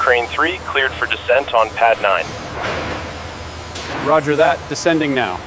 Crane 3 cleared for descent on pad 9. Roger that. Descending now.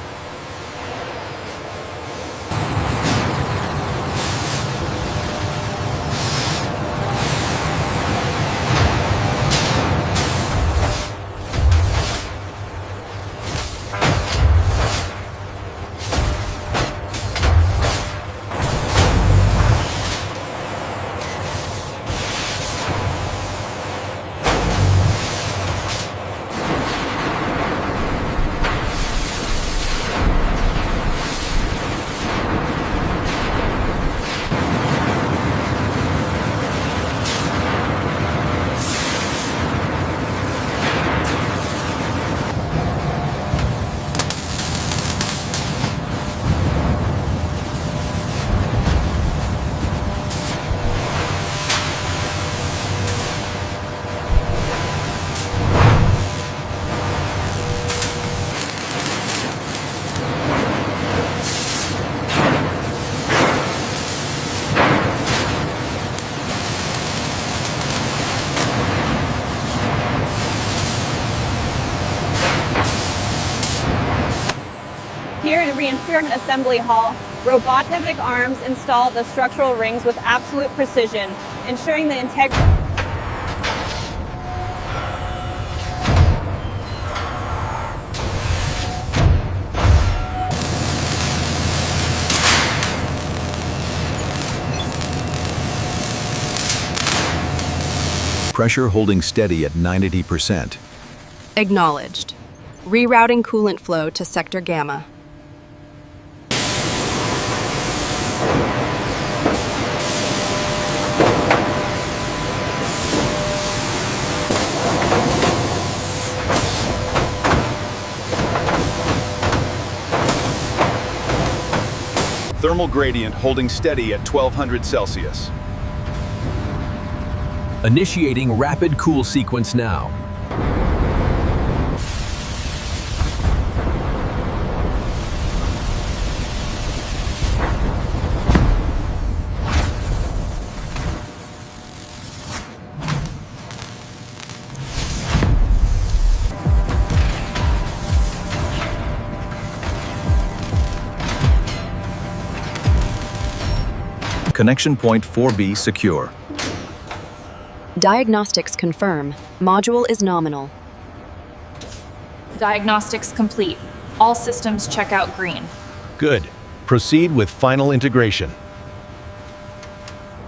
Here in Reinforcement Assembly Hall, robotic arms install the structural rings with absolute precision, ensuring the integrity. Pressure holding steady at 90%. Acknowledged. Rerouting coolant flow to Sector Gamma. Thermal gradient holding steady at 1200 Celsius. Initiating rapid cool sequence now. Connection point 4B secure. Diagnostics confirm. Module is nominal. Diagnostics complete. All systems check out green. Good. Proceed with final integration.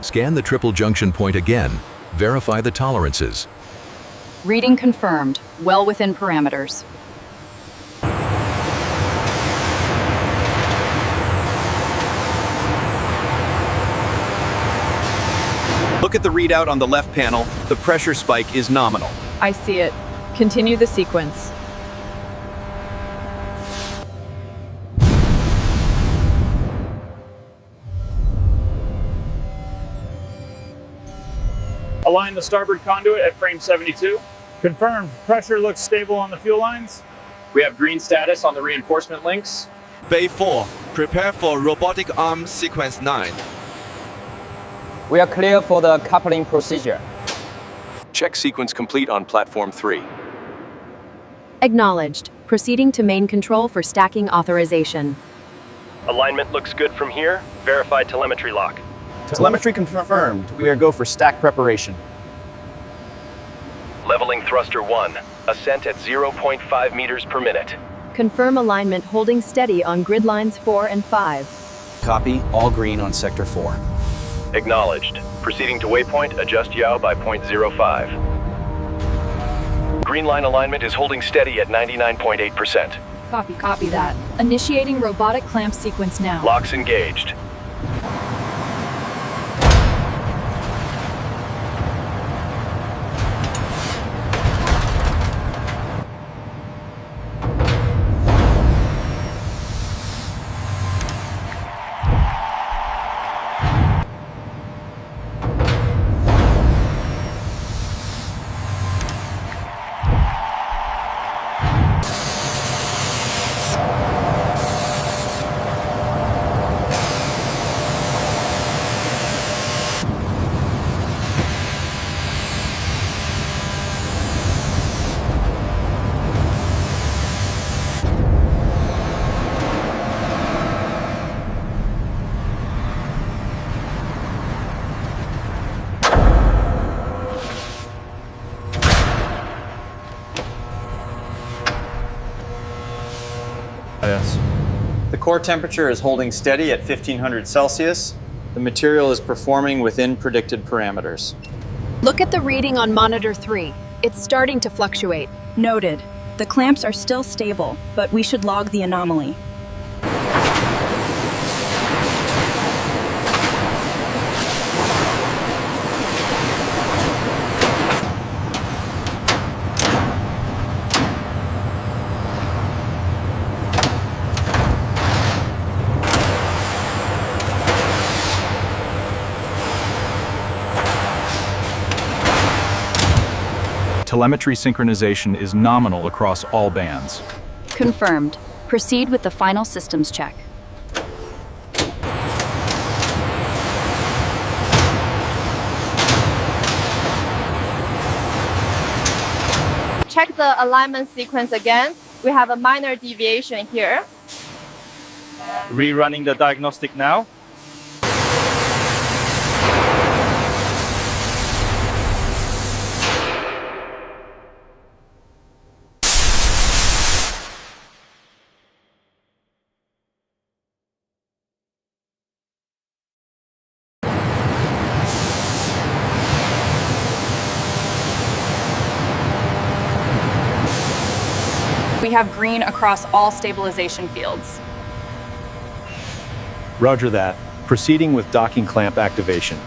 Scan the triple junction point again. Verify the tolerances. Reading confirmed. Well within parameters. Look at the readout on the left panel. The pressure spike is nominal. I see it. Continue the sequence. Align the starboard conduit at frame 72. Confirmed. Pressure looks stable on the fuel lines. We have green status on the reinforcement links. Bay 4, prepare for robotic arm sequence 9. We are clear for the coupling procedure. Check sequence complete on platform 3. Acknowledged. Proceeding to main control for stacking authorization. Alignment looks good from here. Verify telemetry lock. Telemetry confirmed. We are go for stack preparation. Leveling thruster 1. Ascent at 0.5 meters per minute. Confirm alignment holding steady on grid lines 4 and 5. Copy. All green on sector 4. Acknowledged. Proceeding to waypoint, adjust yaw by 0.05. Green line alignment is holding steady at 99.8%. Copy that. Initiating robotic clamp sequence now. Locks engaged. process. The core temperature is holding steady at 1500 Celsius. The material is performing within predicted parameters. Look at the reading on monitor 3. It's starting to fluctuate. Noted. The clamps are still stable, but we should log the anomaly. Telemetry synchronization is nominal across all bands. Confirmed. Proceed with the final systems check. Check the alignment sequence again. We have a minor deviation here. Rerunning the diagnostic now. We have green across all stabilization fields. Roger that. Proceeding with docking clamp activation.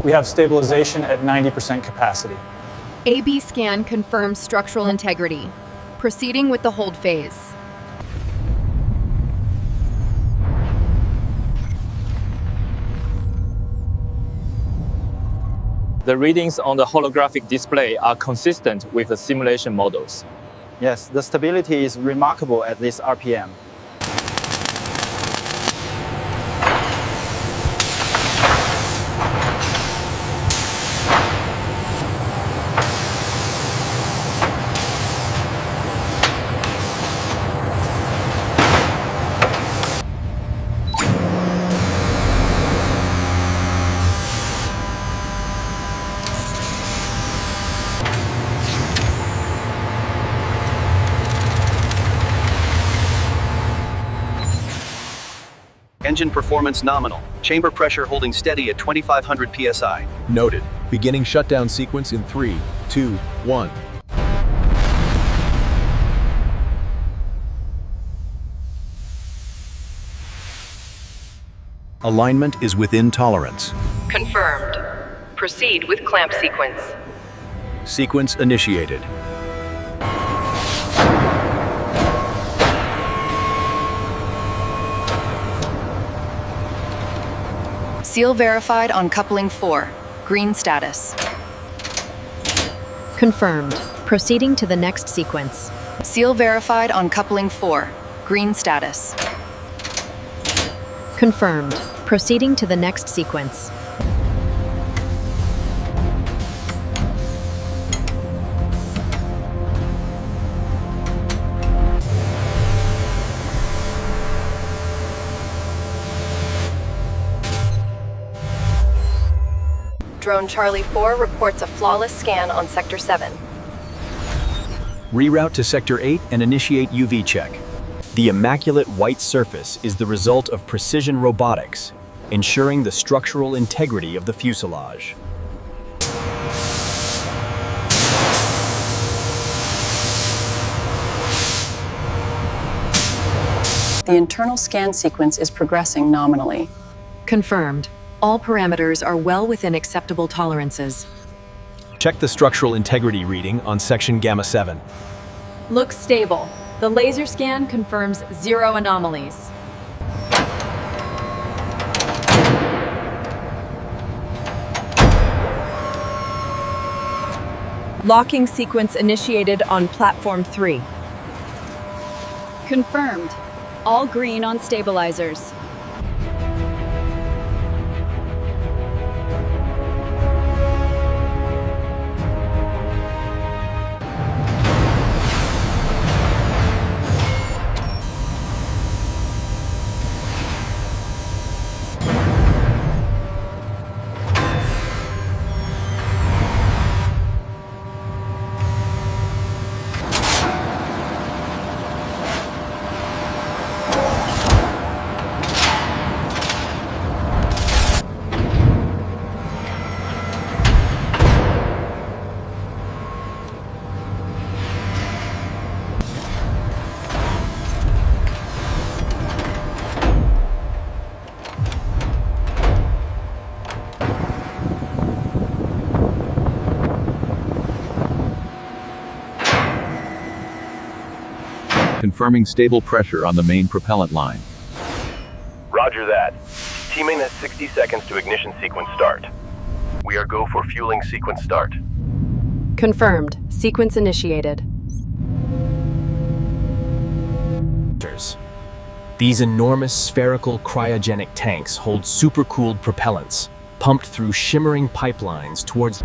We have stabilization at 90% capacity. AB scan confirms structural integrity. Proceeding with the hold phase. The readings on the holographic display are consistent with the simulation models. Yes, the stability is remarkable at this RPM. Engine performance nominal. Chamber pressure holding steady at 2500 psi. Noted. Beginning shutdown sequence in 3, 2, 1. Alignment is within tolerance. Confirmed. Proceed with clamp sequence. Sequence initiated. Seal verified on coupling 4. Green status. Confirmed. Proceeding to the next sequence. Seal verified on coupling 4. Green status. Confirmed. Proceeding to the next sequence. Drone Charlie 4 reports a flawless scan on Sector 7. Reroute to Sector 8 and initiate UV check. The immaculate white surface is the result of precision robotics, ensuring the structural integrity of the fuselage. The internal scan sequence is progressing nominally. Confirmed. All parameters are well within acceptable tolerances. Check the structural integrity reading on section Gamma 7. Looks stable. The laser scan confirms 0 anomalies. Locking sequence initiated on platform 3. Confirmed. All green on stabilizers. Confirming stable pressure on the main propellant line. Roger that. T-main has 60 seconds to ignition sequence start. We are go for fueling sequence start. Confirmed. Sequence initiated. These enormous spherical cryogenic tanks hold supercooled propellants, pumped through shimmering pipelines towards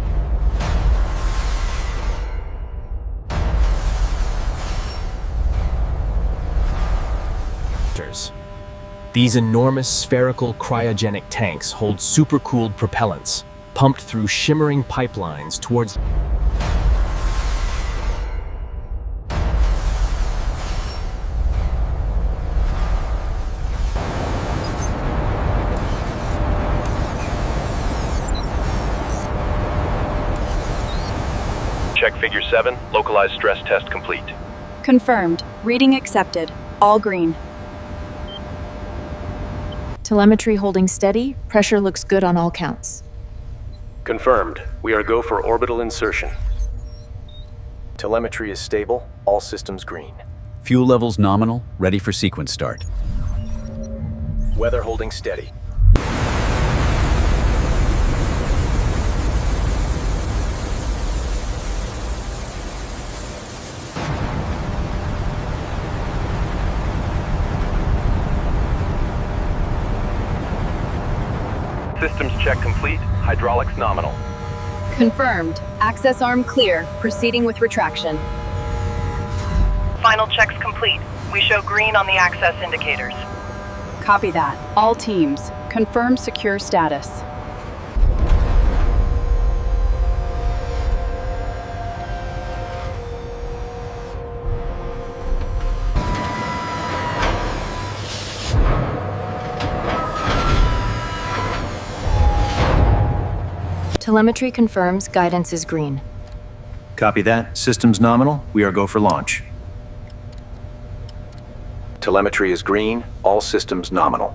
These enormous spherical cryogenic tanks hold supercooled propellants, pumped through shimmering pipelines towards Check figure 7, localized stress test complete. Confirmed. Reading accepted. All green. Telemetry holding steady. Pressure looks good on all counts. Confirmed. We are go for orbital insertion. Telemetry is stable. All systems green. Fuel levels nominal, ready for sequence start. Weather holding steady. Systems check complete. Hydraulics nominal. Confirmed. Access arm clear. Proceeding with retraction. Final checks complete. We show green on the access indicators. Copy that. All teams. Confirm secure status. Telemetry confirms guidance is green. Copy that. Systems nominal. We are go for launch. Telemetry is green. All systems nominal.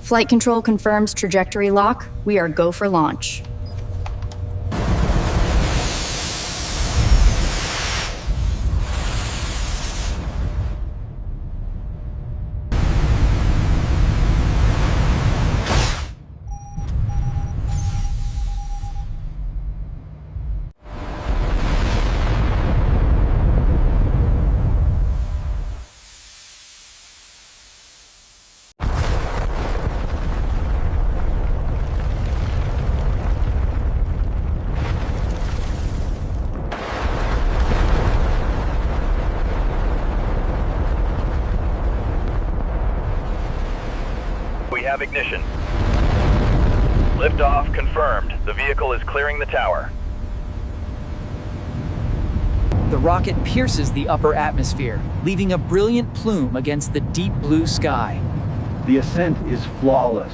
Flight control confirms trajectory lock. We are go for launch. We have ignition. Liftoff confirmed. The vehicle is clearing the tower. The rocket pierces the upper atmosphere, leaving a brilliant plume against the deep blue sky. The ascent is flawless.